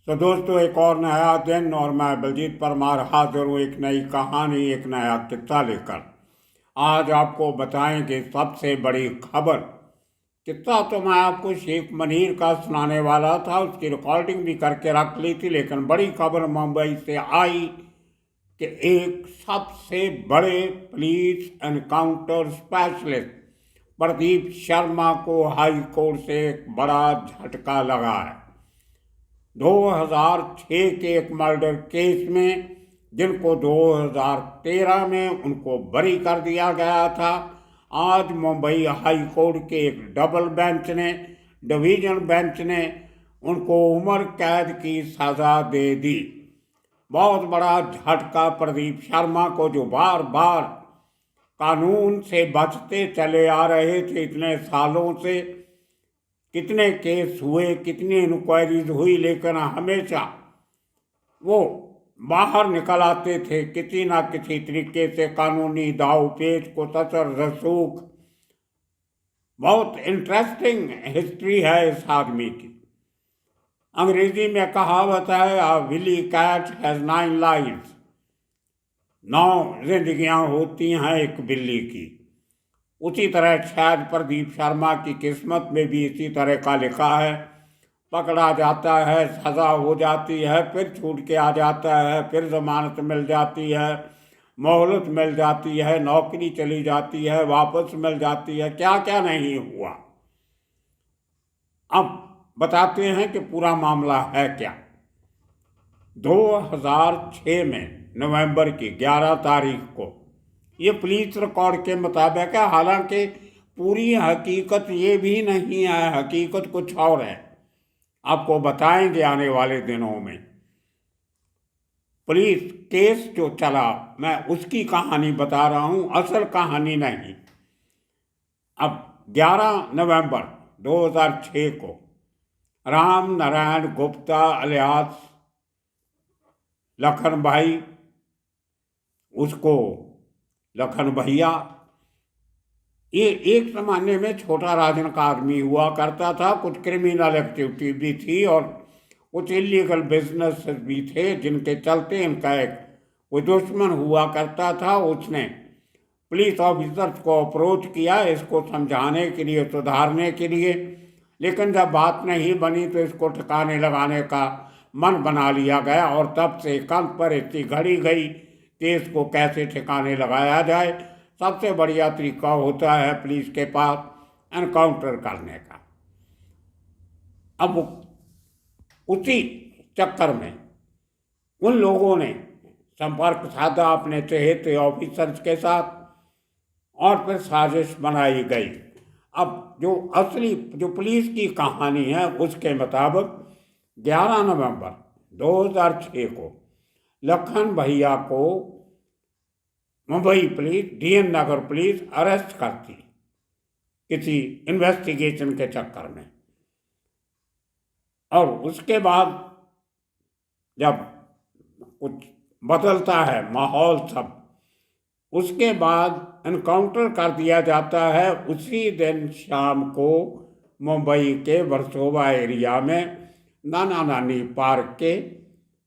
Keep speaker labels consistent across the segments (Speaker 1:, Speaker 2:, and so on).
Speaker 1: तो दोस्तों, एक और नया दिन और मैं बलजीत परमार हाजिर हूँ एक नई कहानी, एक नया किस्सा लेकर। आज आपको बताएंगे सबसे बड़ी खबर। किस्सा तो मैं आपको शेख मनीर का सुनाने वाला था, उसकी रिकॉर्डिंग भी करके रख ली थी, लेकिन बड़ी खबर मुंबई से आई कि एक सबसे बड़े police encounter specialist Pradeep Sharma को हाई कोर्ट से एक बड़ा झटका लगा है। 2006 के एक मर्डर केस में, जिनको 2013 में उनको बरी कर दिया गया था, आज मुंबई हाई कोर्ट के एक डबल बेंच ने, डिवीजन बेंच ने उनको उम्र कैद की सजा दे दी। बहुत बड़ा झटका प्रदीप शर्मा को, जो बार बार कानून से बचते चले आ रहे थे इतने सालों से। कितने केस हुए, कितनी इंक्वायरीज हुई, लेकिन हमेशा वो बाहर निकल आते थे किसी ना किसी तरीके से कानूनी दाव पेच को ससर रसूख। बहुत इंटरेस्टिंग हिस्ट्री है इस आदमी की। अंग्रेजी में कहावत है, अ विली कैट हैज 9 लाइव्स। 9 जिंदगियां होती हैं एक बिल्ली की। उसी तरह शायद प्रदीप शर्मा की किस्मत में भी इसी तरह का लिखा है। पकड़ा जाता है, सज़ा हो जाती है, फिर छूट के आ जाता है, फिर जमानत मिल जाती है, मोहलत मिल जाती है, नौकरी चली जाती है, वापस मिल जाती है, क्या क्या नहीं हुआ। अब बताते हैं कि पूरा मामला है क्या। 2006 में नवंबर की 11 तारीख को, ये पुलिस रिकॉर्ड के मुताबिक है, हालांकि पूरी हकीकत ये भी नहीं है, हकीकत कुछ और है। आपको बताएंगे आने वाले दिनों में। पुलिस केस जो चला, मैं उसकी कहानी बता रहा हूं, असल कहानी नहीं। अब 11 नवंबर 2006 को राम नारायण गुप्ता अलियास लखन भाई, उसको लखन भैया, ये एक जमाने में छोटा राजन का आदमी हुआ करता था। कुछ क्रिमिनल एक्टिविटी भी थी और कुछ इलीगल बिजनेस भी थे, जिनके चलते इनका एक कोई दुश्मन हुआ करता था। उसने पुलिस ऑफिसर्स को अप्रोच किया इसको समझाने के लिए, सुधारने के लिए, लेकिन जब बात नहीं बनी तो इसको ठिकाने लगाने का मन बना लिया गया और तब से कंध पर इतनी घड़ी गई कि इसको कैसे ठिकाने लगाया जाए। सबसे बढ़िया तरीका होता है पुलिस के पास एनकाउंटर करने का। अब उसी चक्कर में उन लोगों ने संपर्क साधा अपने चहेते ऑफिसर्स के साथ और फिर साजिश बनाई गई। अब जो पुलिस की कहानी है उसके मुताबिक 11 नवंबर 2006 को लखन भैया को मुंबई पुलिस, डीएन नगर पुलिस अरेस्ट करती किसी इन्वेस्टिगेशन के चक्कर में। और उसके बाद जब कुछ बदलता है माहौल सब, उसके बाद एनकाउंटर कर दिया जाता है उसी दिन शाम को मुंबई के वर्सोवा एरिया में नाना नानी पार्क के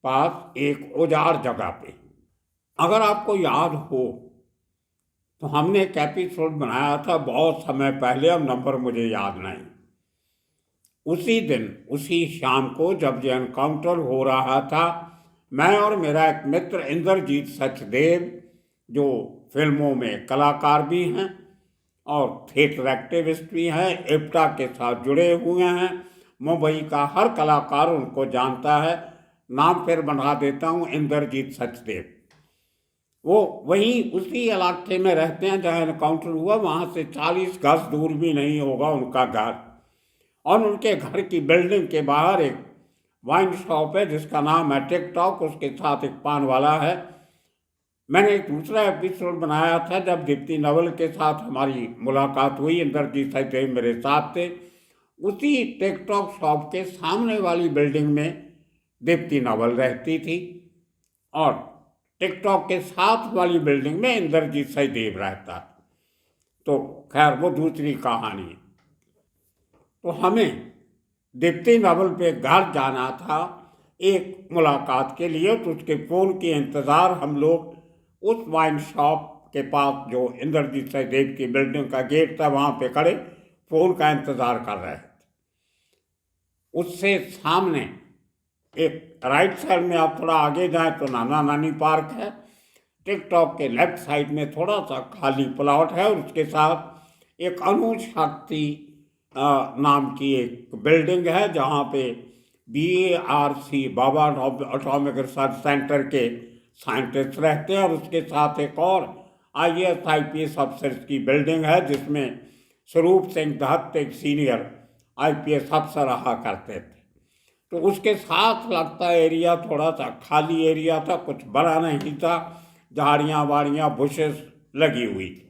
Speaker 1: पास एक उजाड़ जगह पे। अगर आपको याद हो तो हमने एक एपिसोड बनाया था बहुत समय पहले, अब नंबर मुझे याद नहीं। उसी दिन उसी शाम को जब ये एनकाउंटर हो रहा था, मैं और मेरा एक मित्र इंद्रजीत सचदेव, जो फिल्मों में कलाकार भी हैं और थिएटर एक्टिविस्ट भी हैं, इप्टा के साथ जुड़े हुए हैं, मुंबई का हर कलाकार उनको जानता है, नाम फिर बना देता हूँ, इंद्रजीत सचदेव। वो वहीं उसी इलाके में रहते हैं जहाँ एनकाउंटर हुआ, वहाँ से 40 गज दूर भी नहीं होगा उनका घर। और उनके घर की बिल्डिंग के बाहर एक वाइन शॉप है जिसका नाम है टिकटॉक, उसके साथ एक पान वाला है। मैंने एक दूसरा एपिसोड बनाया था जब दीप्ति नवल के साथ हमारी मुलाकात हुई, इंद्रजीत सचदेव मेरे साथ थे। उसी टिकटॉक शॉप के सामने वाली बिल्डिंग में दीप्ति नवल रहती थी और टिकटॉक के साथ वाली बिल्डिंग में इंद्रजीत सचदेव रहता। तो खैर वो दूसरी कहानी है। तो हमें दीप्ति नवल पे घर जाना था, एक मुलाकात के लिए। तो उसके फ़ोन के इंतज़ार हम लोग उस वाइन शॉप के पास जो इंद्रजीत सहदेव की बिल्डिंग का गेट था वहाँ पे खड़े फ़ोन का इंतज़ार कर रहे थे। उससे सामने एक राइट साइड में आप थोड़ा आगे जाएं तो नाना नानी पार्क है। टिकटॉक के लेफ्ट साइड में थोड़ा सा खाली प्लॉट है और उसके साथ एक अनु शक्ति नाम की एक बिल्डिंग है जहाँ पे BARC बाबा एटॉमिक रिसर्च सेंटर के साइंटिस्ट रहते हैं, और उसके साथ एक और IAS IPS अफसर की बिल्डिंग है जिसमें स्वरूप सिंह दत्त एक सीनियर IPS अफसर रहा करते थे। तो उसके साथ लगता एरिया थोड़ा सा खाली एरिया था, कुछ बड़ा नहीं था, झाड़ियाँ वाड़ियाँ बुशेस लगी हुई थी।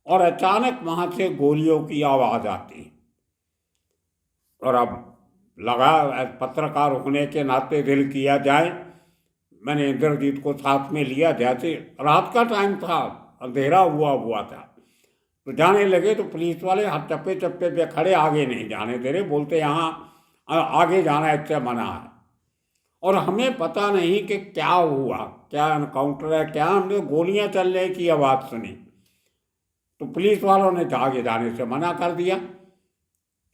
Speaker 1: और अचानक वहाँ से गोलियों की आवाज़ आती। और अब लगा पत्रकार होने के नाते दिल किया जाए, मैंने इंद्रजीत को साथ में लिया। जैसे रात का टाइम था, अंधेरा हुआ था, तो जाने लगे तो पुलिस वाले हर चप्पे चप्पे पे खड़े, आगे नहीं जाने दे रहे, बोलते यहाँ आगे जाना इससे मना है। और हमें पता नहीं कि क्या हुआ, क्या एनकाउंटर है क्या, हमने गोलियां चलने की आवाज़ सुनी तो पुलिस वालों ने आगे जाने से मना कर दिया।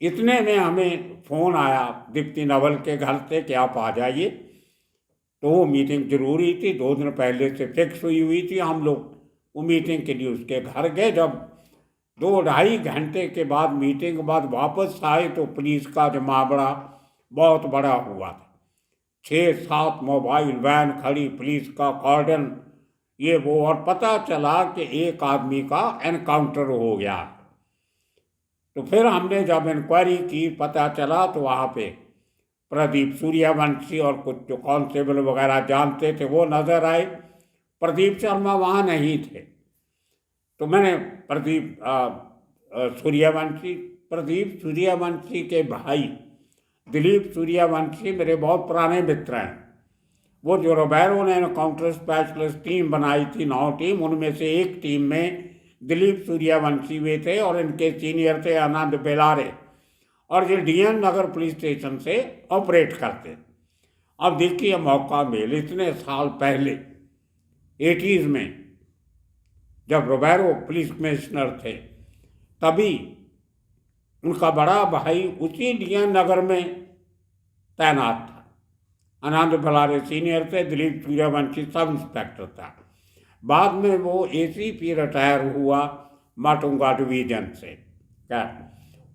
Speaker 1: इतने में हमें फ़ोन आया दीप्ति नवल के घर से कि आप आ जाइए। तो वो मीटिंग जरूरी थी, 2 दिन पहले से फिक्स हुई थी। हम लोग वो मीटिंग के लिए उसके घर गए। जब 2-2.5 घंटे के बाद मीटिंग के बाद वापस आए तो पुलिस का जमावड़ा बहुत बड़ा हुआ था। 6-7 मोबाइल वैन खड़ी, पुलिस का कॉर्डन, ये वो। और पता चला कि एक आदमी का एनकाउंटर हो गया। तो फिर हमने जब इंक्वायरी की, पता चला तो वहाँ पे प्रदीप सूर्यवंशी और कुछ जो कांस्टेबल वगैरह जानते थे वो नज़र आए। प्रदीप शर्मा वहाँ नहीं थे। तो मैंने प्रदीप सूर्यवंशी के भाई दिलीप सूर्यवंशी मेरे बहुत पुराने मित्र हैं। वो जो रोबैरो ने काउंटर स्पेशलिस्ट टीम बनाई थी, 9 टीम, उनमें से एक टीम में दिलीप सूर्यवंशी वे थे और इनके सीनियर थे आनंद बेलारे, और ये DN नगर पुलिस स्टेशन से ऑपरेट करते। अब देखिए मौका मेल, इतने साल पहले 80s में जब रोबैरो पुलिस कमिश्नर थे, तभी उनका बड़ा भाई उसी DN नगर में तैनात था। आनंद बेलारे सीनियर थे, दिलीप सूर्यवंशी सब इंस्पेक्टर था। बाद में वो ACP रिटायर हुआ माटुंगा डिवीजन से। क्या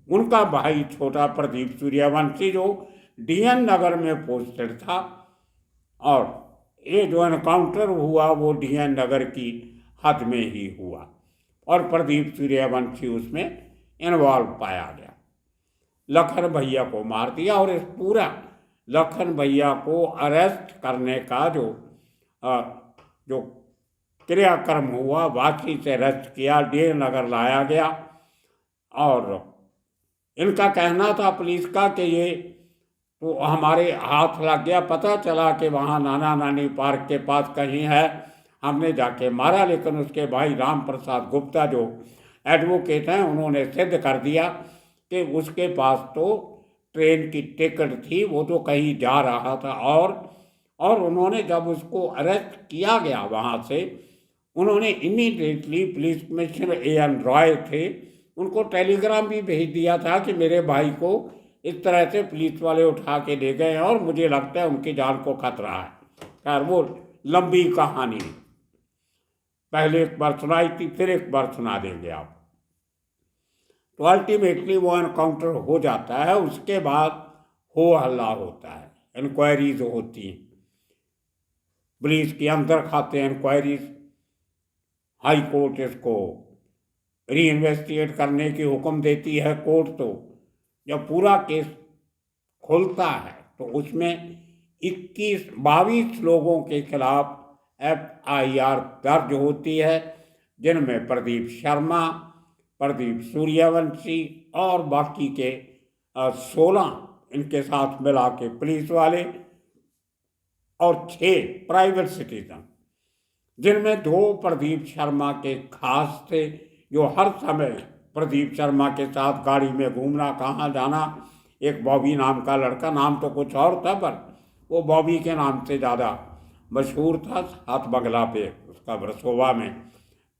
Speaker 1: उनका भाई छोटा प्रदीप सूर्यवंशी जो DN नगर में पोस्टेड था, और ये जो एनकाउंटर हुआ वो DN नगर की हद में ही हुआ और प्रदीप सूर्यवंशी उसमें इन्वॉल्व पाया गया। लखन भैया को मार दिया, और इस पूरा लखन भैया को अरेस्ट करने का जो क्रियाक्रम हुआ, वाकी से अरेस्ट किया, DN नगर लाया गया। और इनका कहना था पुलिस का कि ये तो हमारे हाथ लग गया, पता चला कि वहाँ नाना नानी पार्क के पास कहीं है, हमने जाके मारा। लेकिन उसके भाई राम प्रसाद गुप्ता जो एडवोकेट हैं, उन्होंने सिद्ध कर दिया कि उसके पास तो ट्रेन की टिकट थी, वो तो कहीं जा रहा था। और उन्होंने जब उसको अरेस्ट किया गया वहाँ से, उन्होंने immediately police commissioner AN Roy थे, उनको टेलीग्राम भी भेज दिया था कि मेरे भाई को इस तरह से पुलिस वाले उठा के ले गए हैं और मुझे लगता है उनकी जान को खतरा है। खैर वो लंबी कहानी, पहले एक बार सुनाई थी, फिर एक बार सुना देंगे आप। तो अल्टीमेटली वो एनकाउंटर हो जाता है। उसके बाद हो हल्ला होता है, इंक्वायरीज होती हैं, पुलिस की अंदर खाते इंक्वायरीज, हाई कोर्ट इसको री इन्वेस्टिगेट करने की हुक्म देती है कोर्ट। तो जब पूरा केस खुलता है तो उसमें 22 लोगों के खिलाफ FIR दर्ज होती है, जिनमें प्रदीप शर्मा, प्रदीप सूर्यवंशी और बाकी के 16 इनके साथ मिला के पुलिस वाले और 6 प्राइवेट सिटीजन, जिनमें 2 प्रदीप शर्मा के खास थे जो हर समय प्रदीप शर्मा के साथ गाड़ी में घूमना, कहाँ जाना। एक बॉबी नाम का लड़का, नाम तो कुछ और था पर वो बॉबी के नाम से ज़्यादा मशहूर था। सात बंगला पे उसका वर्सोवा में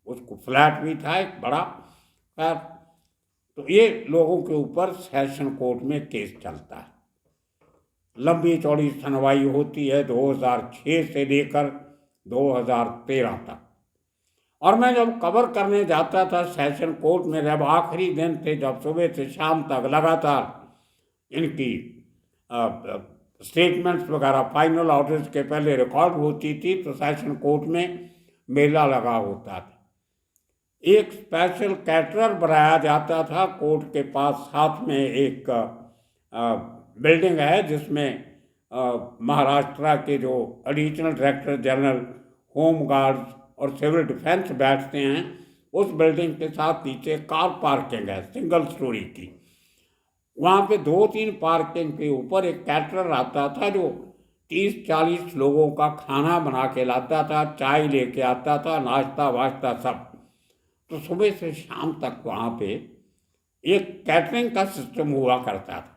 Speaker 1: उसको फ्लैट भी था एक बड़ा। खैर, तो ये लोगों के ऊपर सेशन कोर्ट में केस चलता है। लंबी चौड़ी सुनवाई होती है 2006 से लेकर 2013 तक। और मैं जब कवर करने जाता था सेशन कोर्ट में, जब आखिरी दिन थे, जब सुबह से शाम तक लगातार इनकी स्टेटमेंट्स वगैरह फाइनल ऑर्डर्स के पहले रिकॉर्ड होती थी, तो सेशन कोर्ट में मेला लगा होता था। एक स्पेशल कैटरर बनाया जाता था कोर्ट के पास। साथ में एक बिल्डिंग है जिसमें महाराष्ट्र के जो additional director general home guards और सिविल डिफेंस बैठते हैं, उस बिल्डिंग के साथ नीचे कार पार्किंग है सिंगल स्टोरी की। वहाँ पे 2-3 पार्किंग के ऊपर एक कैटरर आता था जो 30-40 लोगों का खाना बना के लाता था, चाय लेके आता था, नाश्ता वाश्ता सब। तो सुबह से शाम तक वहाँ पे एक कैटरिंग का सिस्टम हुआ करता था,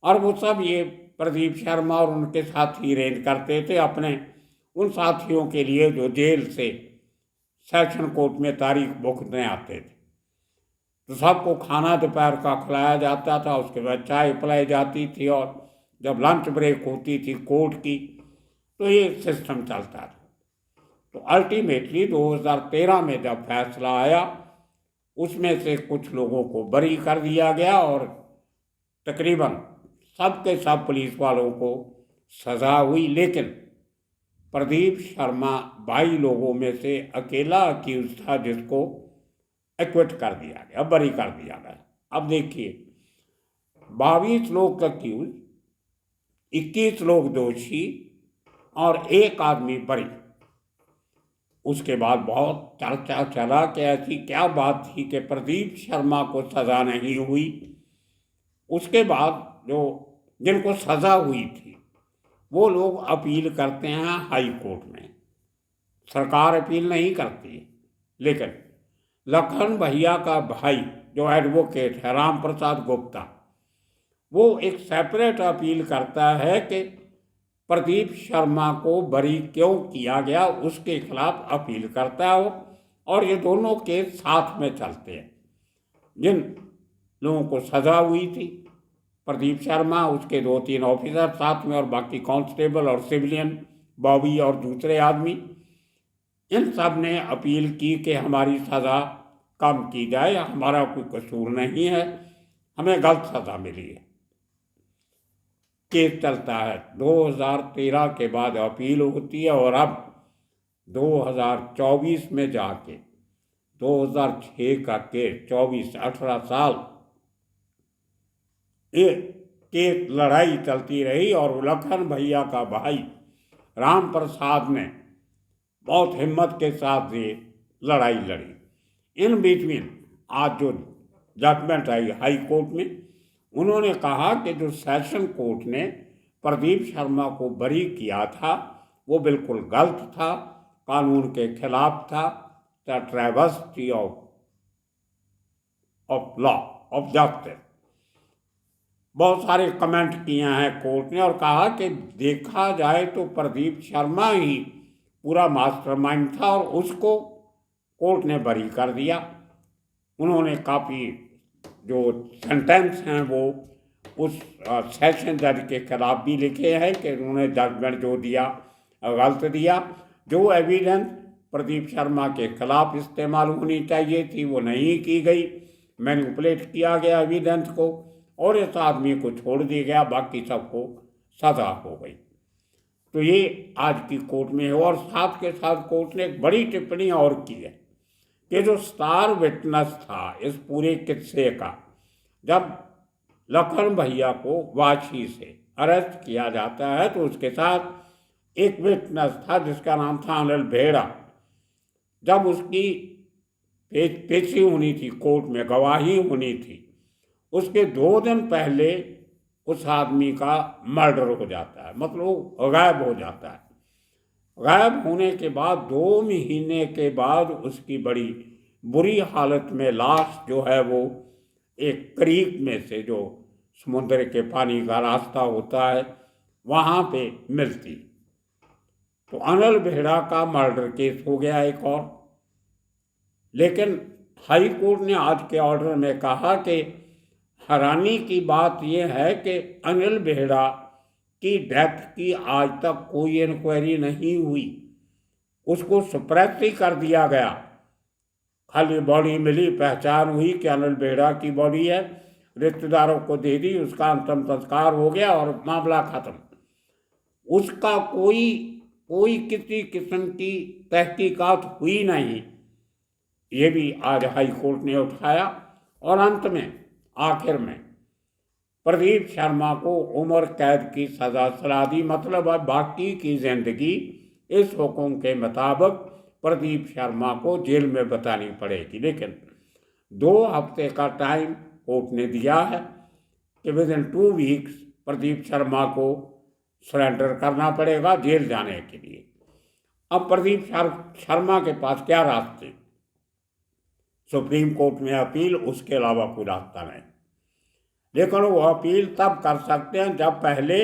Speaker 1: और वो सब ये प्रदीप शर्मा और उनके साथी अरेंज करते थे अपने उन साथियों के लिए जो जेल से सेशन कोर्ट में तारीख भुगतने आते थे। तो सबको खाना दोपहर का खिलाया जाता था, उसके बाद चाय पिलाई जाती थी, और जब लंच ब्रेक होती थी कोर्ट की, तो ये सिस्टम चलता था। तो अल्टीमेटली 2013 में जब फैसला आया, उसमें से कुछ लोगों को बरी कर दिया गया और तकरीबन सब के सब पुलिस वालों को सज़ा हुई। लेकिन प्रदीप शर्मा 22 लोगों में से अकेला अक्यूज था जिसको एक्विट कर दिया गया, बरी कर दिया गया। अब देखिए, 22 लोग अक्यूज, 21 लोग दोषी और एक आदमी बरी। उसके बाद बहुत चर्चा चला कि ऐसी क्या बात थी कि प्रदीप शर्मा को सज़ा नहीं हुई। उसके बाद जो जिनको सज़ा हुई थी वो लोग अपील करते हैं हाई कोर्ट में, सरकार अपील नहीं करती। लेकिन लखन भैया का भाई जो एडवोकेट है राम प्रसाद गुप्ता, वो एक सेपरेट अपील करता है कि प्रदीप शर्मा को बरी क्यों किया गया, उसके खिलाफ अपील करता है वो। और ये दोनों केस साथ में चलते हैं। जिन लोगों को सज़ा हुई थी, प्रदीप शर्मा, उसके 2-3 ऑफिसर साथ में, और बाकी कांस्टेबल और सिविलियन, बॉबी और दूसरे आदमी, इन सब ने अपील की कि हमारी सज़ा कम की जाए, हमारा कोई कसूर नहीं है, हमें गलत सज़ा मिली है। केस चलता है। 2013 के बाद अपील होती है, और अब 2024 में जाके 2006 का केस, 24-18 साल ये केस लड़ाई चलती रही। और लखन भैया का भाई राम प्रसाद ने बहुत हिम्मत के साथ ये लड़ाई लड़ी। इन बिटवीन आज जो जजमेंट आई हाई कोर्ट में, उन्होंने कहा कि जो सेशन कोर्ट ने प्रदीप शर्मा को बरी किया था वो बिल्कुल गलत था, कानून के खिलाफ था, the travesty of law of justice. बहुत सारे कमेंट किए हैं कोर्ट ने, और कहा कि देखा जाए तो प्रदीप शर्मा ही पूरा मास्टरमाइंड था और उसको कोर्ट ने बरी कर दिया। उन्होंने काफ़ी जो सेंटेंस हैं वो उस सेशन जज के खिलाफ भी लिखे हैं कि उन्होंने जजमेंट जो दिया गलत दिया। जो एविडेंस प्रदीप शर्मा के खिलाफ इस्तेमाल होनी चाहिए थी वो नहीं की गई, मैनिपुलेट किया गया एविडेंस को, और इस आदमी को छोड़ दिया गया, बाकी सबको सज़ा हो गई। तो ये आज की कोर्ट में है। और साथ के साथ कोर्ट ने एक बड़ी टिप्पणी और की है कि जो स्टार विटनेस था इस पूरे किस्से का, जब लखन भैया को वाशी से अरेस्ट किया जाता है तो उसके साथ एक विटनेस था जिसका नाम था अनिल भेड़ा। जब उसकी पेशी होनी थी कोर्ट में, गवाही होनी थी, उसके 2 दिन पहले उस आदमी का मर्डर हो जाता है, मतलब वो गायब हो जाता है। गायब होने के बाद 2 महीने के बाद उसकी बड़ी बुरी हालत में लाश जो है वो एक क्रीक में से, जो समुद्र के पानी का रास्ता होता है, वहाँ पे मिलती। तो अनिल बेहड़ा का मर्डर केस हो गया एक और। लेकिन हाई कोर्ट ने आज के ऑर्डर में कहा कि हैरानी की बात यह है कि अनिल बेहड़ा की डेथ की आज तक कोई इंक्वायरी नहीं हुई, उसको सप्रेस ही कर दिया गया। खाली बॉडी मिली, पहचान हुई कि अनिल बेहड़ा की बॉडी है, रिश्तेदारों को दे दी, उसका अंतिम संस्कार हो गया और मामला खत्म। उसका कोई किसी किस्म की तहकीकात हुई नहीं। ये भी आज हाई कोर्ट ने उठाया और अंत में आखिर में प्रदीप शर्मा को उम्र कैद की सजा सुना दी। मतलब अब बाकी की जिंदगी इस हुक्म के मुताबिक प्रदीप शर्मा को जेल में बितानी पड़ेगी। लेकिन 2 हफ्ते का टाइम कोर्ट ने दिया है कि with in 2 weeks Pradeep Sharma को सरेंडर करना पड़ेगा जेल जाने के लिए। अब प्रदीप शर्मा के पास क्या रास्ते? सुप्रीम कोर्ट में अपील, उसके अलावा कोई रास्ता नहीं। लेकिन वो अपील तब कर सकते हैं जब पहले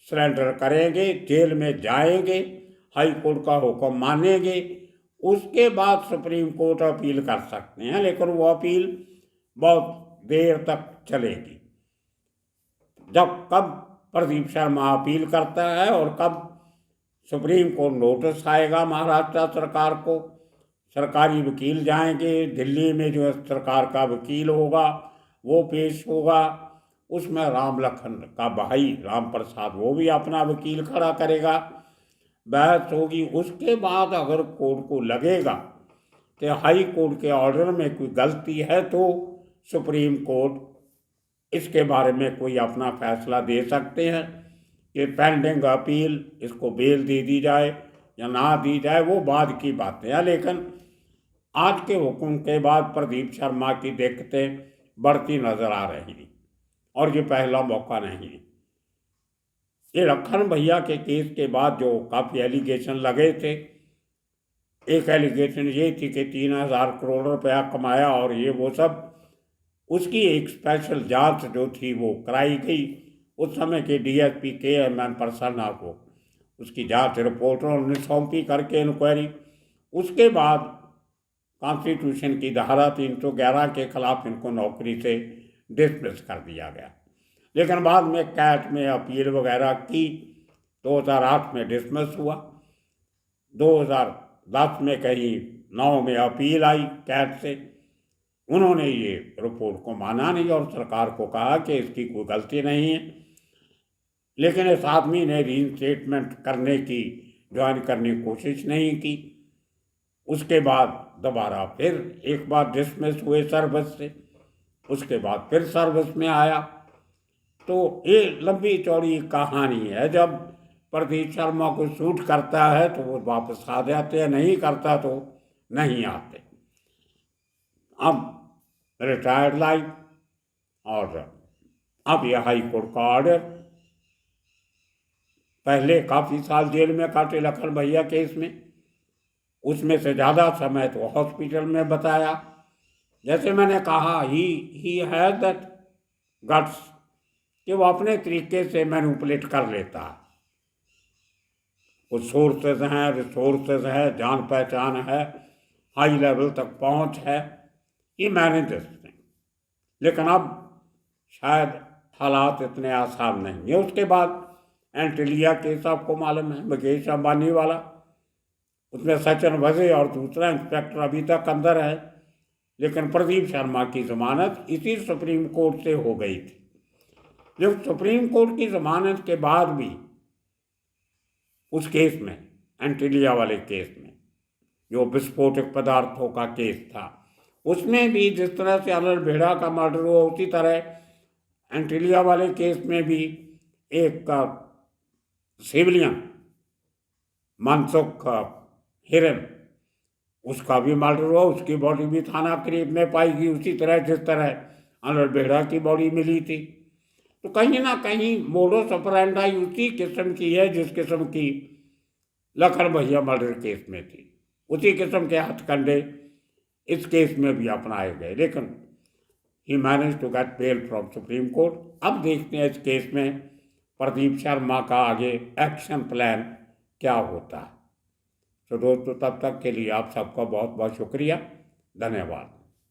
Speaker 1: सरेंडर करेंगे, जेल में जाएंगे, हाई कोर्ट का हुक्म मानेंगे, उसके बाद सुप्रीम कोर्ट अपील कर सकते हैं। लेकिन वो अपील बहुत देर तक चलेगी। कब प्रदीप शर्मा अपील करता है और कब सुप्रीम कोर्ट नोटिस आएगा महाराष्ट्र सरकार को, सरकारी वकील जाएंगे दिल्ली में, जो सरकार का वकील होगा वो पेश होगा, उसमें राम लखन का भाई राम प्रसाद वो भी अपना वकील खड़ा करेगा, बहस होगी। उसके बाद अगर कोर्ट को लगेगा कि हाई कोर्ट के ऑर्डर में कोई गलती है तो सुप्रीम कोर्ट इसके बारे में कोई अपना फैसला दे सकते हैं कि पेंडिंग अपील इसको बेल दे दी जाए या ना दी जाए, वो बाद की बातें हैं। लेकिन आज के हुक्म के बाद प्रदीप शर्मा की दिक्कतें बढ़ती नजर आ रही और ये पहला मौका नहीं। ये लखन भैया के केस के बाद जो काफ़ी एलिगेशन लगे थे, एक एलिगेशन ये थी कि 3000 करोड़ रुपया कमाया और ये वो सब, उसकी एक स्पेशल जांच जो थी वो कराई गई। उस समय के DSP KMN प्रसन्ना को उसकी जांच रिपोर्टरों ने सौंपी करके इंक्वायरी। उसके बाद कॉन्स्टिट्यूशन की धारा 311 के खिलाफ इनको नौकरी से डिसमिस कर दिया गया। लेकिन बाद में कैट में अपील वगैरह की, 2008 में डिसमिस हुआ, 2010 में कहीं 9 में अपील आई कैट से, उन्होंने ये रिपोर्ट को माना नहीं और सरकार को कहा कि इसकी कोई गलती नहीं है। लेकिन इस आदमी ने रीइंस्टेटमेंट करने की, ज्वाइन करने की कोशिश नहीं की। उसके बाद दोबारा फिर एक बार डिसमिस हुए सर्विस से, उसके बाद फिर सर्विस में आया। तो ये लंबी चौड़ी कहानी है। जब प्रदीप शर्मा को सूट करता है तो वो वापस आ जाते हैं, नहीं करता तो नहीं आते। अब रिटायर्ड लाइफ और अब यह हाई कोर्ट का ऑर्डर। पहले काफ़ी साल जेल में काटे लखन भैया केस में, उसमें से ज़्यादा समय तो हॉस्पिटल में बताया। जैसे मैंने कहा, ही हैज़ दैट गट्स कि वो अपने तरीके से मैनिपुलेट कर लेता है। कुछ सोर्सेज हैं, रिसोर्सेज है, जान पहचान है, हाई लेवल तक पहुंच है, ये मैनेजर्स हैं। लेकिन अब शायद हालात इतने आसान नहीं है। उसके बाद एंटिलिया केस आपको मालूम है, मुकेश अंबानी वाला, उसमें सचिन वजे और दूसरा इंस्पेक्टर अभी तक अंदर है। लेकिन प्रदीप शर्मा की जमानत इसी सुप्रीम कोर्ट से हो गई थी। जब सुप्रीम कोर्ट की जमानत के बाद भी उस केस में, एंटिलिया वाले केस में, जो विस्फोटक पदार्थों का केस था, उसमें भी जिस तरह से अनिल बेहड़ा का मर्डर हुआ, उसी तरह एंटिलिया वाले केस में भी एक सिविलियन मनसुख हिरन, उसका भी मर्डर हुआ, उसकी बॉडी भी थाना करीब में पाई गई, उसी तरह जिस तरह अनिल बेहड़ा की बॉडी मिली थी। तो कहीं ना कहीं मोडस ऑपरेंडी उसी किस्म की है जिस किस्म की लखन भैया मर्डर केस में थी। उसी किस्म के हथकंडे इस केस में भी अपनाए गए। लेकिन he manage to get bail from Supreme Court. अब देखते हैं इस केस में प्रदीप शर्मा का आगे एक्शन प्लान क्या होता है। तो दोस्तों, तब तक के लिए आप सबका बहुत बहुत शुक्रिया, धन्यवाद।